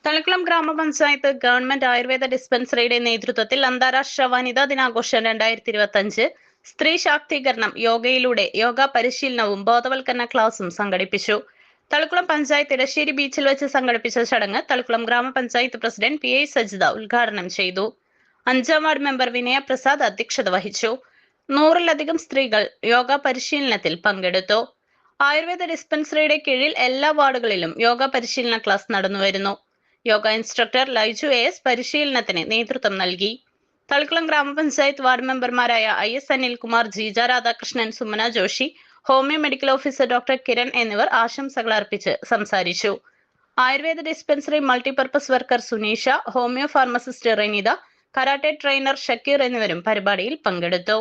തളിക്കുളം ഗ്രാമപഞ്ചായത്ത് ഗവൺമെന്റ് ആയുർവേദ ഡിസ്പെൻസറിയുടെ നേതൃത്വത്തിൽ അന്താരാഷ്ട്ര വനിതാ ദിനാഘോഷം 2025 സ്ത്രീ ശാക്തീകരണം യോഗയിലൂടെ യോഗ പരിശീലനവും ബോധവൽക്കരണ ക്ലാസും സംഘടിപ്പിച്ചു. തളിക്കുളം പഞ്ചായത്ത് ഇടശ്ശേരി ബീച്ചിൽ വെച്ച് സംഘടിപ്പിച്ച ചടങ്ങ് തളിക്കുളം ഗ്രാമപഞ്ചായത്ത് പ്രസിഡന്റ് PI സജിത ഉദ്ഘാടനം ചെയ്തു. 5ാം വാർഡ് മെമ്പർ വിനയ പ്രസാദ് അധ്യക്ഷത വഹിച്ചു. 100-ലധികം സ്ത്രീകൾ യോഗ പരിശീലനത്തിൽ പങ്കെടുത്തു. ആയുർവേദ ഡിസ്പെൻസറിയുടെ കീഴിൽ എല്ലാ വാർഡുകളിലും യോഗ പരിശീലന ക്ലാസ് നടന്നുവരുന്നു. യോഗ ഇൻസ്ട്രക്ടർ ലൈജു AS പരിശീലനത്തിന് നേതൃത്വം നൽകി. തളിക്കുളം ഗ്രാമപഞ്ചായത്ത് വാർഡ് മെമ്പർമാരായ IS Anilkumar, Jeeja Radhakrishnan, Sumana Joshi, homeo medical officer doctor Kiran എന്നിവർ ആശംസകൾ അർപ്പിച്ച് സംസാരിച്ചു. Ayurveda dispensary multipurpose worker Suneesha, homeo pharmacist Renitha, karate trainer Shakir എന്നിവരും പരിപാടിയിൽ പങ്കെടുത്തു.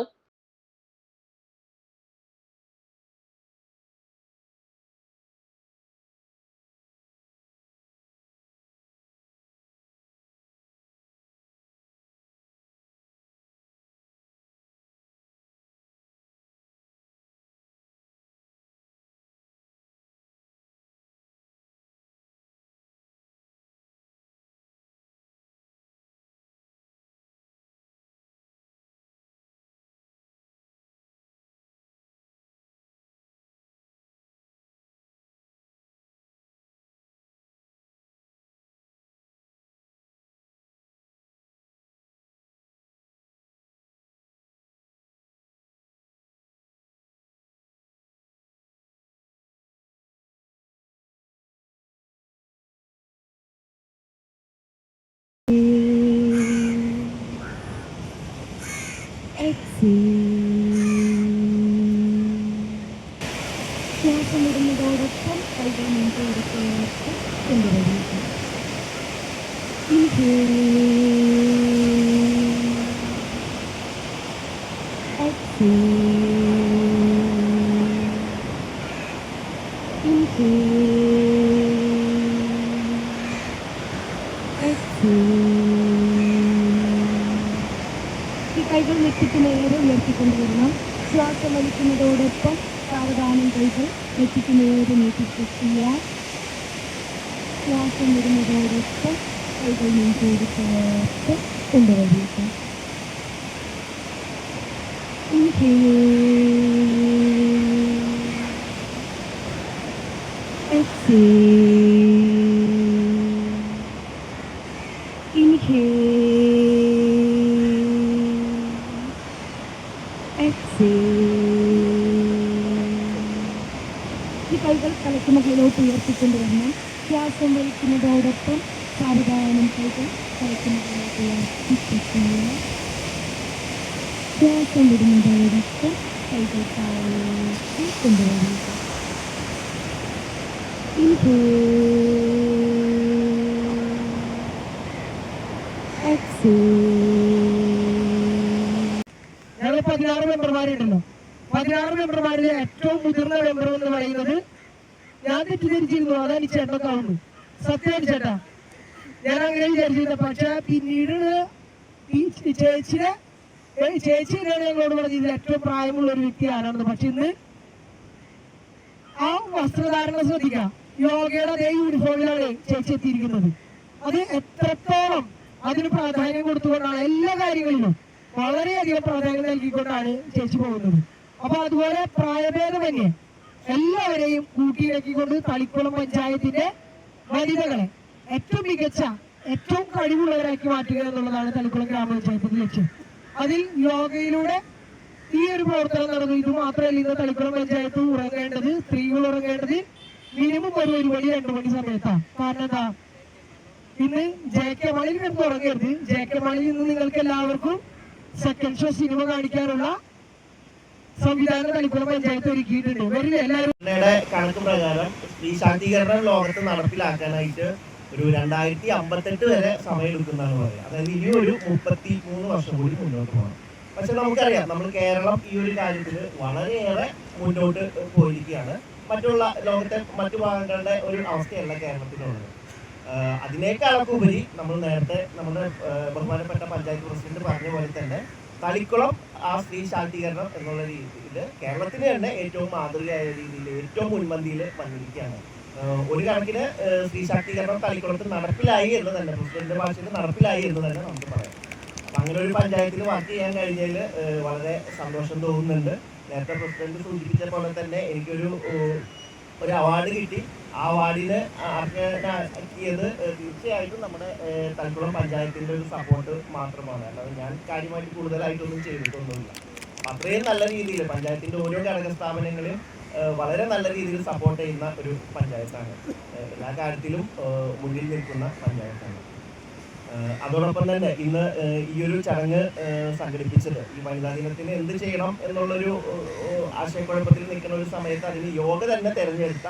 ശ്വാസമിടുന്നതോടൊപ്പം കൈകൾ മുൻപോട്ട് കൊണ്ടുവരിക. ഈ കൈകൾ നെറ്റിക്ക് നേരെ ഉയർത്തിക്കൊണ്ടുവരണം. ശ്വാസം വലിക്കുന്നതോടൊപ്പം സാവധാനം കൈകൾ നെറ്റിക്ക് നേരെ നീട്ടിക്കുക. ശ്വാസം വിടുന്നതോടൊപ്പം കൈകൾ മുൻപോട്ട് ചേർത്ത് കൊണ്ടുവരിക. ഈ കൈകൾ തലയ്ക്കുമുകളിലോട്ട് ഉയർത്തിക്കൊണ്ടുവരണം. ശ്വാസം വലിക്കുന്നതോടൊപ്പം സാവധാനം കൈകൾ തലയ്ക്കുമുകളിലോട്ട് ഉയർത്തിക്കുക. ശ്വാസം വിടുന്നതോടൊപ്പം കൈകൾ താഴേക്ക് കൊണ്ടുവരിക. ഞങ്ങൾ 16 മെമ്പർമാരുണ്ടല്ലോ. 16 മെമ്പർമാരിലെ ഏറ്റവും മുതിർന്ന മെമ്പർ എന്ന് പറയുന്നത് ഞാൻ തെറ്റിദ്ധരിച്ചിരുന്നു. അതാണ് ചേട്ടൻ കാണുന്നു. സത്യമാണ് ചേട്ടാ, ഞാൻ അങ്ങനെ വിചാരിച്ചിരുന്നു. പക്ഷെ പിന്നീട് ഈ ചേച്ചിയാണ് ഞങ്ങളോട് പറഞ്ഞത് ഇതിൽ ഏറ്റവും പ്രായമുള്ള ഒരു വ്യക്തി ആരാണെന്ന്. പക്ഷെ ഇന്ന് ആ വസ്ത്രധാരണം ശ്രദ്ധിക്കാം. യോഗയുടെ അതേ യൂണിഫോമിലാണ് ചേച്ചി എത്തിയിരിക്കുന്നത്. അത് എത്രത്തോളം അതിന് പ്രാധാന്യം കൊടുത്തുകൊണ്ടാണ് എല്ലാ കാര്യങ്ങളിലും വളരെയധികം പ്രാധാന്യം നൽകിക്കൊണ്ടാണ് ചേച്ചി പോകുന്നത്. അപ്പൊ അതുപോലെ പ്രായഭേദമന്യേ എല്ലാവരെയും കൂട്ടിയിണക്കിക്കൊണ്ട് തളിക്കുളം പഞ്ചായത്തിന്റെ വനിതകളെ ഏറ്റവും മികച്ച ഏറ്റവും കഴിവുള്ളവരാക്കി മാറ്റുക എന്നുള്ളതാണ് തളിക്കുളം ഗ്രാമപഞ്ചായത്തിന്റെ ലക്ഷ്യം. അതിൽ യോഗയിലൂടെ ഈ ഒരു പ്രവർത്തനം നടന്നു. ഇത് മാത്രമല്ല, ഇന്ന് തളിക്കുളം പഞ്ചായത്ത് ഉറങ്ങേണ്ടത്, സ്ത്രീകൾ ഉറങ്ങേണ്ടത് മിനിമം ഒരു മണി 2 മണി സമയത്താണ്. കാരണം എന്താ, ഇന്ന് JK മാളിൽ കിടന്ന് ഉറങ്ങരുത്. JK മാളിൽ ഇന്ന് നിങ്ങൾക്ക് എല്ലാവർക്കും സെക്കൻഡ് ഷോ സിനിമ കാണിക്കാനുള്ള സംവിധാനം തളിക്കുളം പഞ്ചായത്ത് ഒരുക്കിയിട്ടുണ്ട്. വരില്ല എല്ലാവരും. കണക്ക് പ്രകാരം സ്ത്രീ ശാക്തീകരണം ലോകത്ത് നടപ്പിലാക്കാനായിട്ട് ഒരു 2058 വരെ സമയം എടുക്കുന്നതാണ് പറയുക. അതായത് ഇനി ഒരു 33 വർഷം കൂടി മുന്നോട്ട് പോകണം. പക്ഷെ നമുക്കറിയാം, നമ്മൾ കേരളം ഈ ഒരു കാര്യത്തിൽ വളരെയേറെ മുന്നോട്ട് പോയിരിക്കുകയാണ്. മറ്റുള്ള ലോകത്തെ മറ്റു ഭാഗങ്ങളുടെ ഒരു അവസ്ഥയല്ല കേരളത്തിലുള്ളത്. അതിനേക്കാളൊക്കെ ഉപരി നമ്മൾ നേരത്തെ നമ്മുടെ ബഹുമാനപ്പെട്ട പഞ്ചായത്ത് പ്രസിഡന്റ് പറഞ്ഞ പോലെ തന്നെ തളിക്കുളം ആ സ്ത്രീ ശാക്തീകരണം എന്നുള്ള രീതിയിൽ കേരളത്തിന് തന്നെ ഏറ്റവും മാതൃകയായ രീതിയിൽ ഏറ്റവും മുൻപന്തിയിൽ വന്നിരിക്കുകയാണ്. ഒരു കണക്കിന് സ്ത്രീ ശാക്തീകരണം തളിക്കുളത്ത് നടപ്പിലായി എന്ന് തന്നെ, പ്രസിഡന്റ് ഭാഷയിൽ നടപ്പിലായി എന്ന് തന്നെ നമുക്ക് പറയാം. അപ്പം അങ്ങനെ ഒരു പഞ്ചായത്തിൽ വർക്ക് ചെയ്യാൻ കഴിഞ്ഞതിൽ വളരെ സന്തോഷം തോന്നുന്നുണ്ട്. നേരത്തെ പ്രസിഡന്റ് സൂചിപ്പിച്ച പോലെ തന്നെ എനിക്കൊരു അവാർഡ് കിട്ടി. ആ അവാർഡിന് അർഹനാക്കിയത് തീർച്ചയായിട്ടും നമ്മുടെ തളിക്കുളം പഞ്ചായത്തിൻ്റെ ഒരു സപ്പോർട്ട് മാത്രമാണ്. അല്ലാതെ ഞാൻ കാര്യമായിട്ട് കൂടുതലായിട്ടൊന്നും ചെയ്തിട്ടൊന്നുമില്ല. അത്രയും നല്ല രീതിയിൽ പഞ്ചായത്തിൻ്റെ ഓരോ ഘടക സ്ഥാപനങ്ങളെയും വളരെ നല്ല രീതിയിൽ സപ്പോർട്ട് ചെയ്യുന്ന ഒരു പഞ്ചായത്താണ്. എല്ലാ കാര്യത്തിലും മുന്നിൽ നിൽക്കുന്ന പഞ്ചായത്താണ്. അതോടൊപ്പം തന്നെ ഇന്ന് ഈ ഒരു ചടങ്ങ് സംഘടിപ്പിച്ചത് ഈ വനിതാ ദിനത്തിന് എന്ത് ചെയ്യണം എന്നുള്ളൊരു ആശയക്കുഴപ്പത്തിൽ നിൽക്കുന്ന ഒരു സമയത്ത് അതിന് യോഗ തന്നെ തിരഞ്ഞെടുത്ത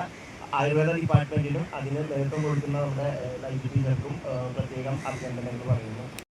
ആയുർവേദ ഡിപ്പാർട്ട്മെന്റിനും അതിന് നേതൃത്വം കൊടുക്കുന്ന നമ്മുടെ ലൈഫ് ടീച്ചർക്കും പ്രത്യേകം അഭിനന്ദനങ്ങൾ പറയുന്നു.